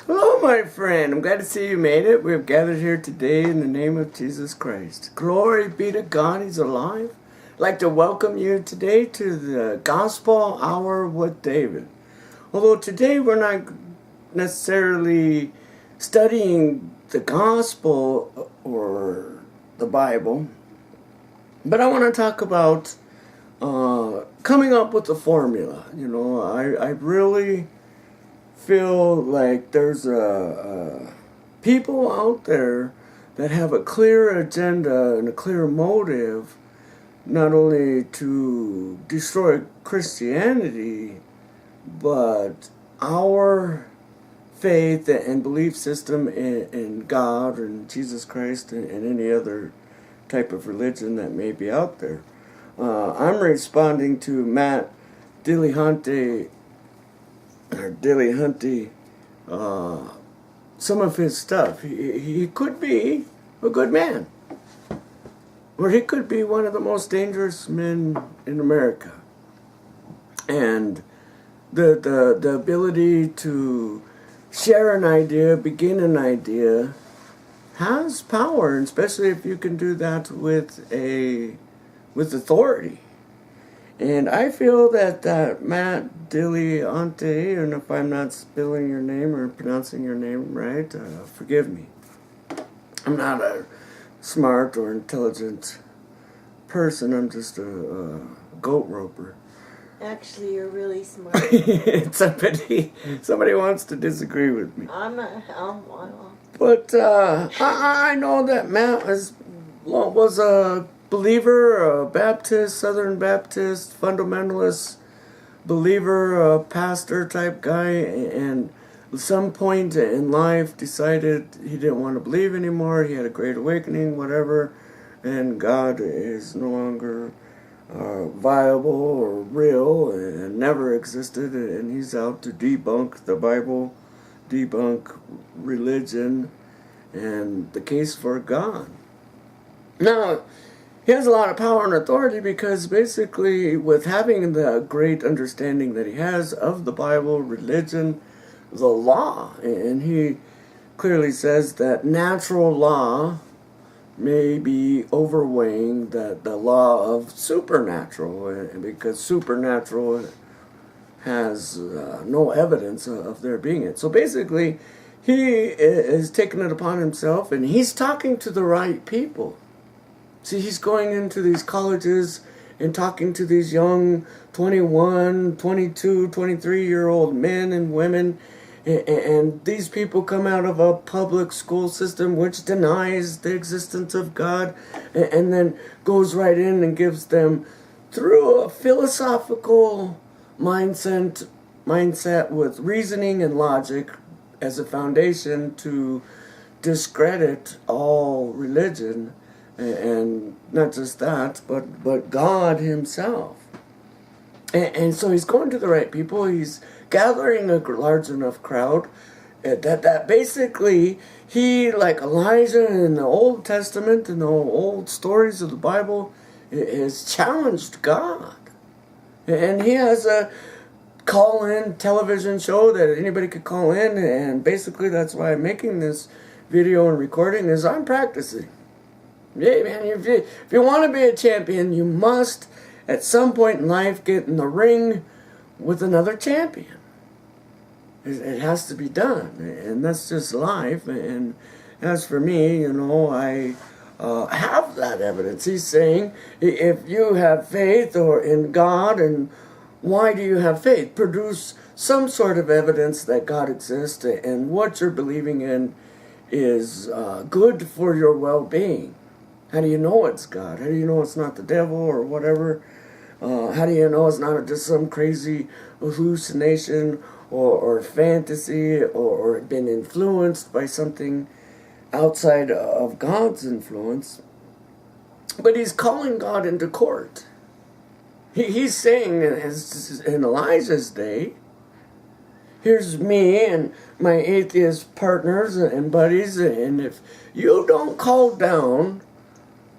Hello, my friend. I'm glad to see you made it. We have gathered here today in the name of Jesus Christ. Glory be to God, He's alive. I'd like to welcome you today to the Gospel Hour with David. Although today we're not necessarily studying the Gospel or the Bible, but I want to talk about coming up with a formula. You know, I really feel like there's people out there that have a clear agenda and a clear motive, not only to destroy Christianity, but our faith and belief system in God and Jesus Christ and any other type of religion that may be out there. I'm responding to Matt Dillahunty, some of his stuff. He could be a good man, or he could be one of the most dangerous men in America. And the ability to share an idea, begin an idea, has power, especially if you can do that with authority. And I feel that Matt Dillahunty, and if I'm not spelling your name or pronouncing your name right, forgive me. I'm not a smart or intelligent person. I'm just a goat roper. Actually, you're really smart. Somebody wants to disagree with me. I'm not. But I know that Matt was a believer, a Baptist, Southern Baptist, fundamentalist believer, a pastor type guy, and at some point in life decided he didn't want to believe anymore. He had a great awakening, whatever, and God is no longer viable or real and never existed, and he's out to debunk the Bible, debunk religion, and the case for God. Now, he has a lot of power and authority because basically with having the great understanding that he has of the Bible, religion, the law, and he clearly says that natural law may be overweighing the law of supernatural, because supernatural has no evidence of there being it. So basically, he is taking it upon himself, and he's talking to the right people. See, he's going into these colleges and talking to these young 21, 22, 23-year-old men and women. And these people come out of a public school system which denies the existence of God, and then goes right in and gives them, through a philosophical mindset with reasoning and logic as a foundation, to discredit all religion. And not just that, but God himself. And so he's going to the right people. He's gathering a large enough crowd that basically he, like Elijah in the Old Testament and the old stories of the Bible, has challenged God. And he has a call-in television show that anybody could call in, and basically that's why I'm making this video and recording, is I'm practicing. Yeah, man, if you want to be a champion, you must, at some point in life, get in the ring with another champion. It has to be done, and that's just life. And as for me, you know, I have that evidence. He's saying, if you have faith or in God, and why do you have faith? Produce some sort of evidence that God exists, and what you're believing in is good for your well-being. How do you know it's God? How do you know it's not the devil or whatever? How do you know it's not just some crazy hallucination or fantasy or been influenced by something outside of God's influence? But he's calling God into court. He's saying in Elijah's day, here's me and my atheist partners and buddies, and if you don't call down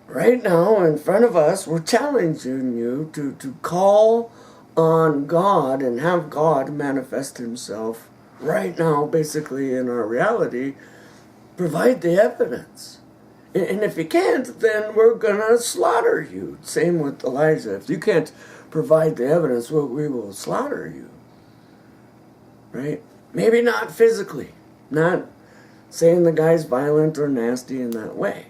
right now in front of us, we're challenging you to call on God and have God manifest himself right now, basically in our reality, provide the evidence. And if you can't, then we're going to slaughter you. Same with Elijah. If you can't provide the evidence, well, we will slaughter you. Right? Maybe not physically. Not saying the guy's violent or nasty in that way.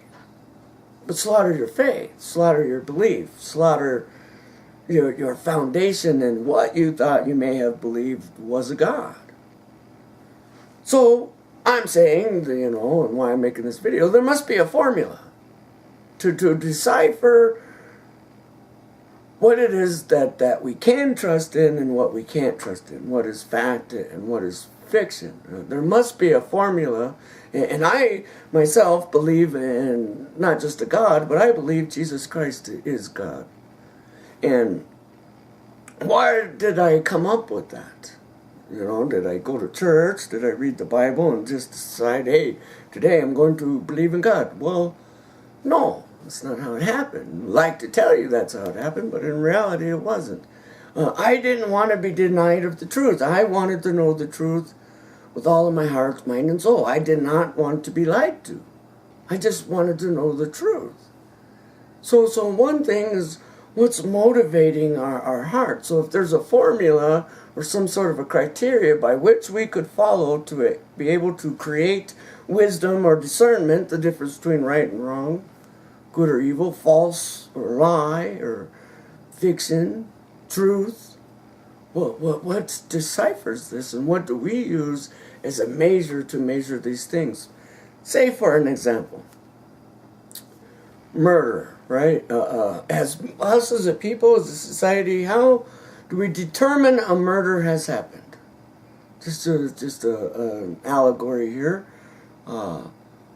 But slaughter your faith. Slaughter your belief. Slaughter your foundation in what you thought you may have believed was a God. So, I'm saying, and why I'm making this video, there must be a formula to decipher what it is that we can trust in and what we can't trust in, what is fact and what is fiction. There must be a formula, and I myself believe in not just a God, but I believe Jesus Christ is God. And why did I come up with that? Did I go to church? Did I read the Bible and just decide, hey, today I'm going to believe in God? Well, no, that's not how it happened. I'd like to tell you that's how it happened, but in reality it wasn't. I didn't want to be denied of the truth. I wanted to know the truth with all of my heart, mind, and soul. I did not want to be lied to. I just wanted to know the truth. So one thing is what's motivating our heart. So if there's a formula or some sort of a criteria by which we could follow to be able to create wisdom or discernment, the difference between right and wrong, good or evil, false or lie, or fiction, truth, what deciphers this, and what do we use as a measure to measure these things? Say, for an example, murder, right? As us as a people, as a society, how do we determine a murder has happened? Just an allegory here,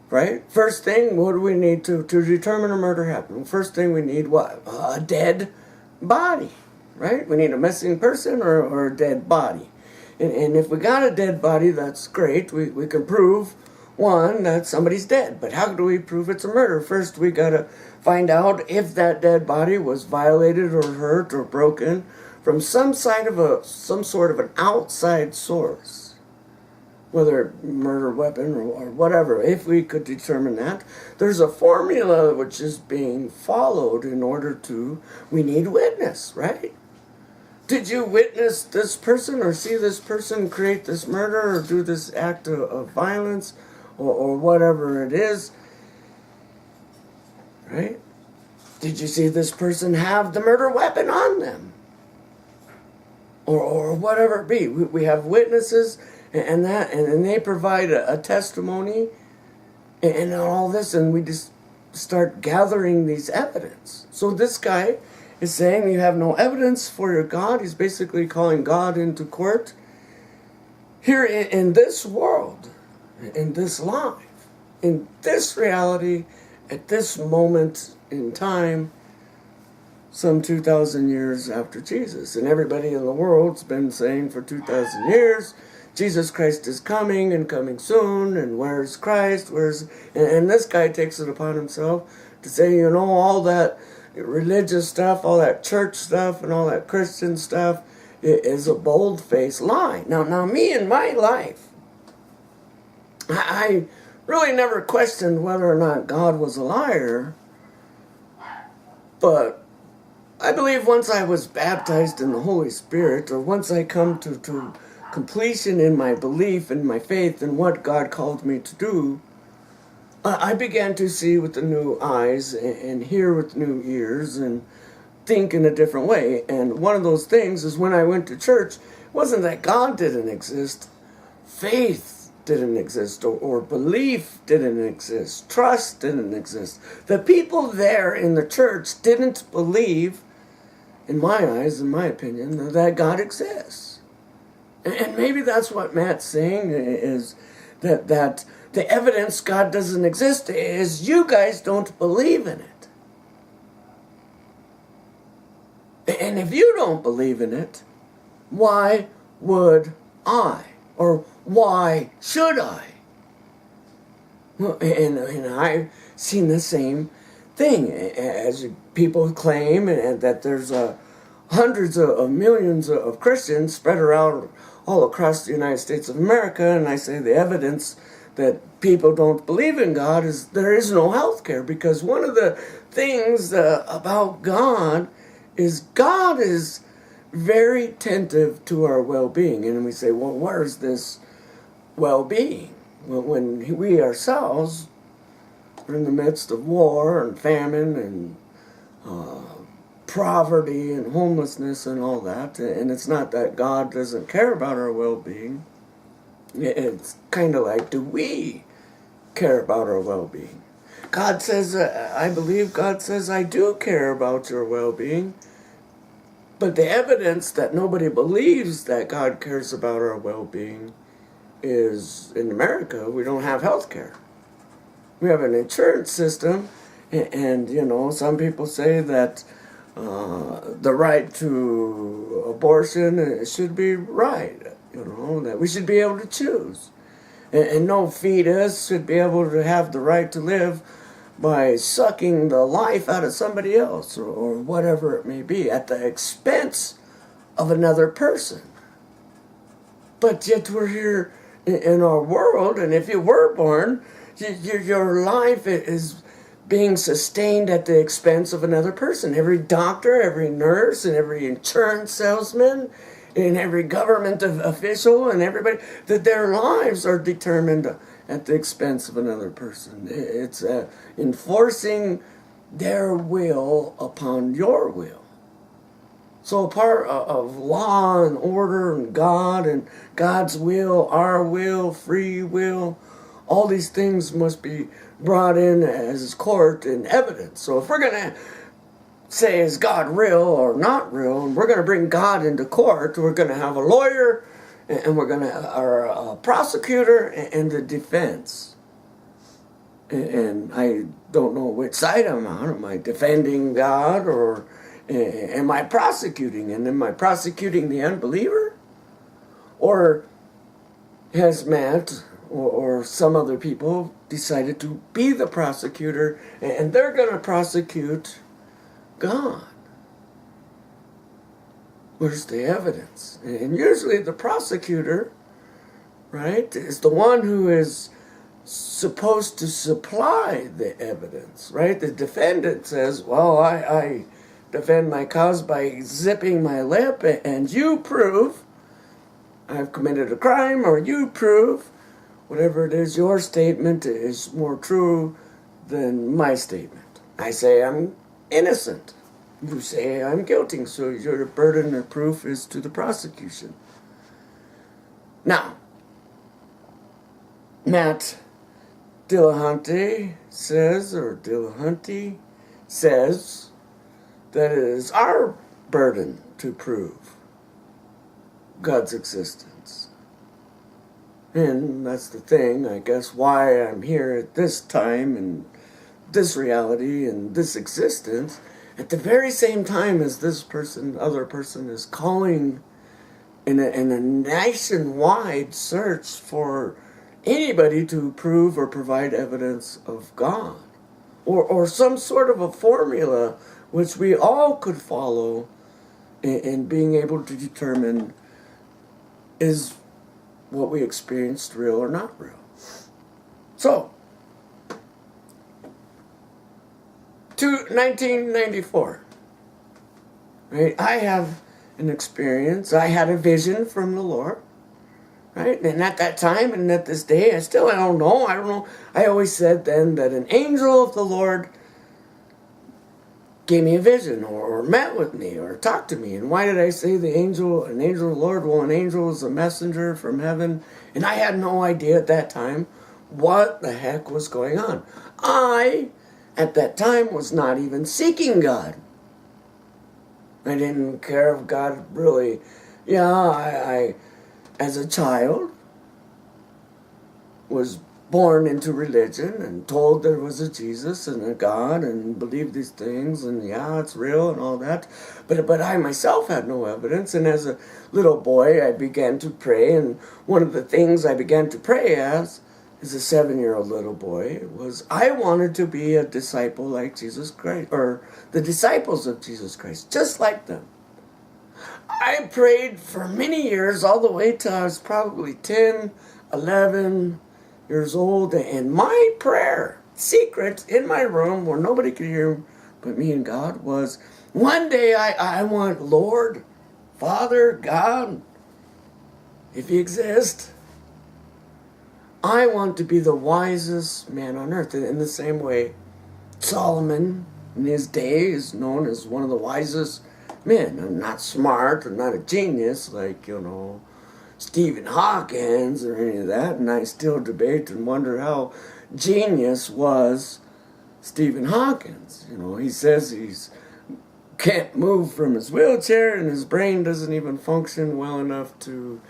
right? First thing, what do we need to determine a murder happened? First thing we need, what? A dead body, right? We need a missing person or a dead body. And if we got a dead body, that's great. We can prove, one, that somebody's dead. But how do we prove it's a murder? First, we got to find out if that dead body was violated or hurt or broken from some sort of an outside source, whether murder weapon or whatever. If we could determine that, there's a formula which is being followed in order to, we need witness, right? Did you witness this person or see this person create this murder or do this act of violence or whatever it is, right? Did you see this person have the murder weapon on them? Or whatever it be. We have witnesses and they provide a testimony and all this, and we just start gathering these evidence. So this guy is saying you have no evidence for your God. He's basically calling God into court. Here in this world, in this life, in this reality, at this moment in time, some 2,000 years after Jesus. And everybody in the world's been saying for 2,000 years, Jesus Christ is coming and coming soon, and where's Christ? And this guy takes it upon himself to say, all that religious stuff, all that church stuff, and all that Christian stuff is a bold-faced lie. Now me in my life, I really never questioned whether or not God was a liar, but I believe once I was baptized in the Holy Spirit, or once I come to completion in my belief and my faith in what God called me to do, I began to see with the new eyes and hear with new ears and think in a different way. And one of those things is when I went to church, it wasn't that God didn't exist. Faith didn't exist, or belief didn't exist. Trust didn't exist. The people there in the church didn't believe, in my eyes, in my opinion, that God exists. And maybe that's what Matt's saying, is that the evidence God doesn't exist is you guys don't believe in it. And if you don't believe in it, why would I? Or why should I? Well, and I've seen the same thing as people claim, and that there's hundreds of millions of Christians spread around all across the United States of America, and I say the evidence that people don't believe in God is there is no health care, because one of the things about God is very attentive to our well-being. And we say, well, where's this well-being? When we ourselves are in the midst of war and famine and poverty and homelessness and all that, and it's not that God doesn't care about our well-being. It's kind of like, do we care about our well-being? God says, I believe God says, I do care about your well-being. But the evidence that nobody believes that God cares about our well-being is in America, we don't have health care. We have an insurance system, and some people say that the right to abortion should be right, that we should be able to choose. And no fetus should be able to have the right to live by sucking the life out of somebody else, or whatever it may be, at the expense of another person. But yet we're here in our world, and if you were born, your life is being sustained at the expense of another person. Every doctor, every nurse, and every insurance salesman, and every government official, and everybody, that their lives are determined at the expense of another person. It's enforcing their will upon your will. So a part of law and order and God and God's will, our will, free will, all these things must be brought in as court and evidence. So if we're going to say, is God real or not real, and we're going to bring God into court, we're going to have a lawyer, and we're going to have a prosecutor and the defense. And I don't know which side I'm on. Am I defending God, or am I prosecuting? And am I prosecuting the unbeliever? Or has Matt or some other people decided to be the prosecutor, and they're going to prosecute God? Where's the evidence? And usually the prosecutor, right, is the one who is supposed to supply the evidence, right? The defendant says, well, I defend my cause by zipping my lip, and you prove I've committed a crime, or you prove whatever it is, your statement is more true than my statement. I say I'm innocent. You say I'm guilty, so your burden of proof is to the prosecution. Now, Matt Dillahunty says that it is our burden to prove God's existence. And that's the thing, I guess, why I'm here at this time and this reality and this existence at the very same time as this other person is calling in a nationwide search for anybody to prove or provide evidence of God, or some sort of a formula which we all could follow in being able to determine, is what we experienced real or not real. So, to 1994, right? I have an experience. I had a vision from the Lord, right? And at that time and at this day, I don't know. I always said then that an angel of the Lord gave me a vision, or met with me, or talked to me. And why did I say an angel of the Lord? Well, an angel is a messenger from heaven. And I had no idea at that time what the heck was going on. I, at that time, was not even seeking God. I didn't care if God really, I as a child, was born into religion and told there was a Jesus and a God and believed these things, and it's real and all that. But I myself had no evidence. And as a little boy, I began to pray. And one of the things I began to pray as a 7-year-old little boy was I wanted to be a disciple like Jesus Christ, or the disciples of Jesus Christ, just like them. I prayed for many years, all the way till I was probably 10, 11 years old. And my prayer, secret in my room where nobody could hear but me and God, was one day I want Lord, Father, God, if He exists, I want to be the wisest man on earth. In the same way, Solomon in his day is known as one of the wisest men. I'm not smart, I'm not a genius like, Stephen Hawkins or any of that, and I still debate and wonder how genius was Stephen Hawkins. He says he's can't move from his wheelchair and his brain doesn't even function well enough to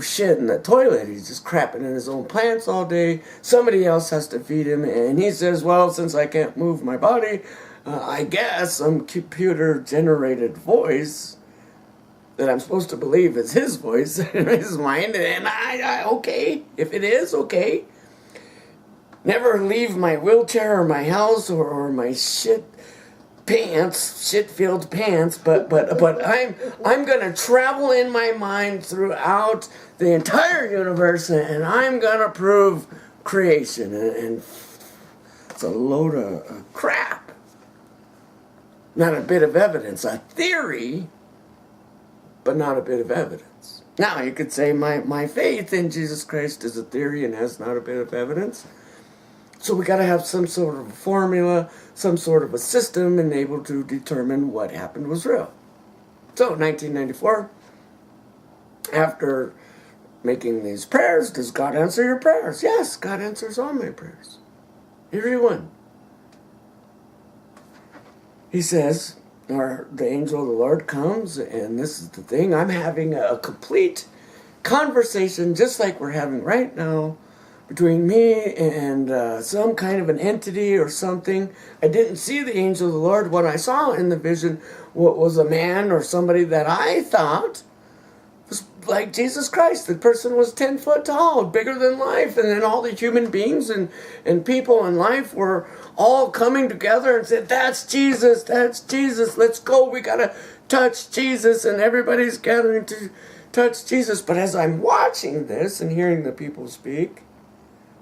shit in the toilet. He's just crapping in his own plants all day. Somebody else has to feed him, and he says, well, since I can't move my body, I guess some computer-generated voice that I'm supposed to believe is his voice in his mind, and I okay, if it is, okay. Never leave my wheelchair or my house or my shit-filled pants, but I'm gonna travel in my mind throughout the entire universe, and I'm gonna prove creation, and it's a load of crap. Not a bit of evidence, a theory, but not a bit of evidence. Now you could say my faith in Jesus Christ is a theory and has not a bit of evidence. So we got to have some sort of a formula, some sort of a system, and able to determine what happened was real. So, 1994, after making these prayers, does God answer your prayers? Yes, God answers all my prayers. Every one. He says, or the angel of the Lord comes, and this is the thing, I'm having a complete conversation, just like we're having right now, between me and some kind of an entity or something. I didn't see the angel of the Lord. What I saw in the vision was a man or somebody that I thought was like Jesus Christ. The person was 10 foot tall, bigger than life. And then all the human beings and people in life were all coming together and said, that's Jesus, let's go. We got to touch Jesus. And everybody's gathering to touch Jesus. But as I'm watching this and hearing the people speak,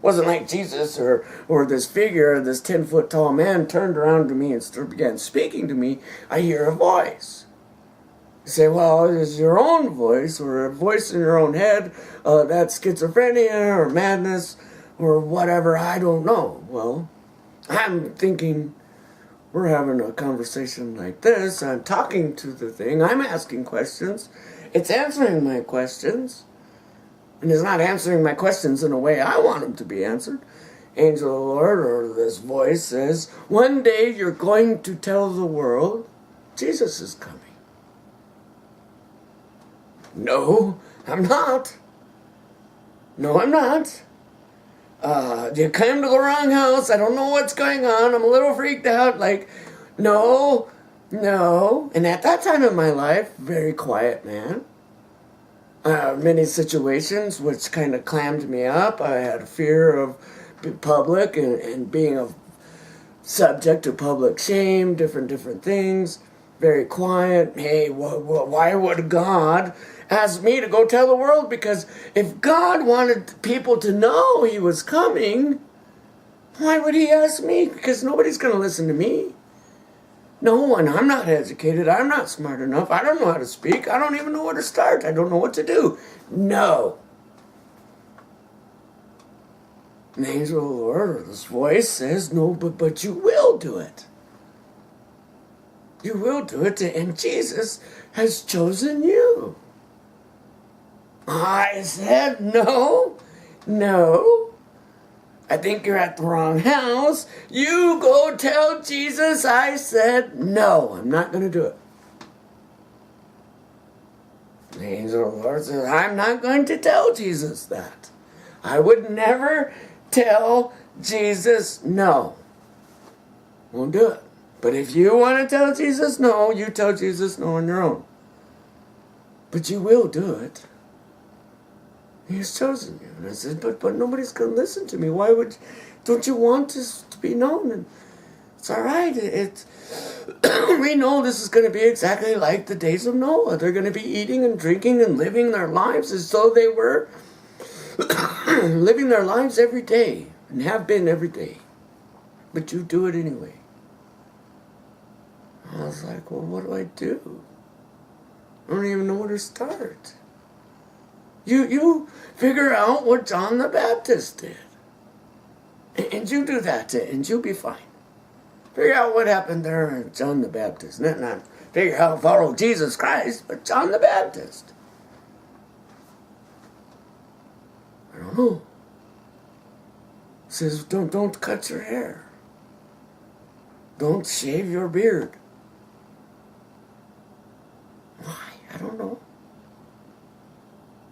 wasn't like Jesus or this figure, this 10 foot tall man turned around to me and began speaking to me. I hear a voice. You say, well, it's your own voice or a voice in your own head. That's schizophrenia or madness or whatever. I don't know. Well, I'm thinking we're having a conversation like this. I'm talking to the thing. I'm asking questions. It's answering my questions. And is not answering my questions in a way I want them to be answered. Angel of the Lord, or this voice says, one day you're going to tell the world Jesus is coming. No, I'm not. No, I'm not. You came to the wrong house. I don't know what's going on. I'm a little freaked out. Like, no. And at that time in my life, very quiet man. Many situations which kind of clammed me up. I had a fear of public and being a subject to public shame, different things. Very quiet. Hey, why would God ask me to go tell the world? Because if God wanted people to know He was coming, why would He ask me? Because nobody's going to listen to me. No one. I'm not educated. I'm not smart enough. I don't know how to speak. I don't even know where to start. I don't know what to do. No. And the angel of the Lord, or this voice, says, no, but you will do it. You will do it, and Jesus has chosen you. I said, no. I think you're at the wrong house. You go tell Jesus. I said, no, I'm not going to do it. The angel of the Lord says, I'm not going to tell Jesus that. I would never tell Jesus no. Won't do it. But if you want to tell Jesus no, you tell Jesus no on your own. But you will do it. He has chosen you. And I said, but nobody's going to listen to me. Why would, don't you want this to be known? And It's all right. It's we know this is going to be exactly like the days of Noah. They're going to be eating and drinking and living their lives as though they were living their lives every day and have been every day. But you do it anyway. I was like, well, what do? I don't even know where to start. You figure out what John the Baptist did. And you do that, and you'll be fine. Figure out what happened there in John the Baptist. Not figure out how to follow Jesus Christ, but John the Baptist. I don't know. It says, don't cut your hair. Don't shave your beard. Why? I don't know.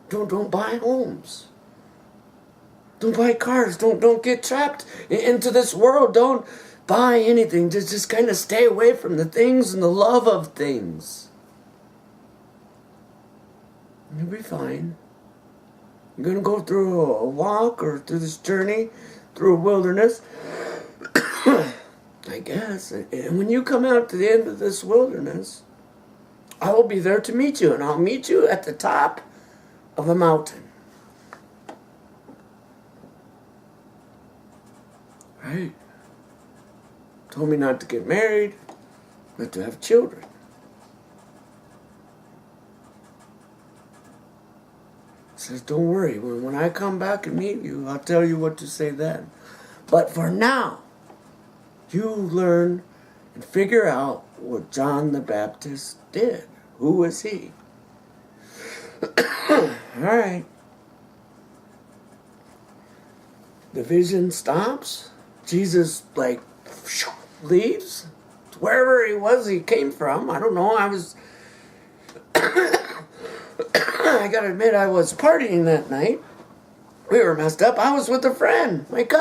Don't buy homes. Don't buy cars. Don't get trapped into this world. Don't buy anything. Just kind of stay away from the things and the love of things. You'll be fine. You're going to go through a walk or through this journey, through a wilderness. I guess. And when you come out to the end of this wilderness, I will be there to meet you. And I'll meet you at the top of a mountain. Right? Told me not to get married, but to have children. Says, don't worry. When I come back and meet you, I'll tell you what to say then. But for now, you learn and figure out what John the Baptist did. Who was he? All right. The vision stops. Jesus, leaves. Wherever he came from. I don't know. I gotta admit, I was partying that night. We were messed up. I was with a friend. My cousin.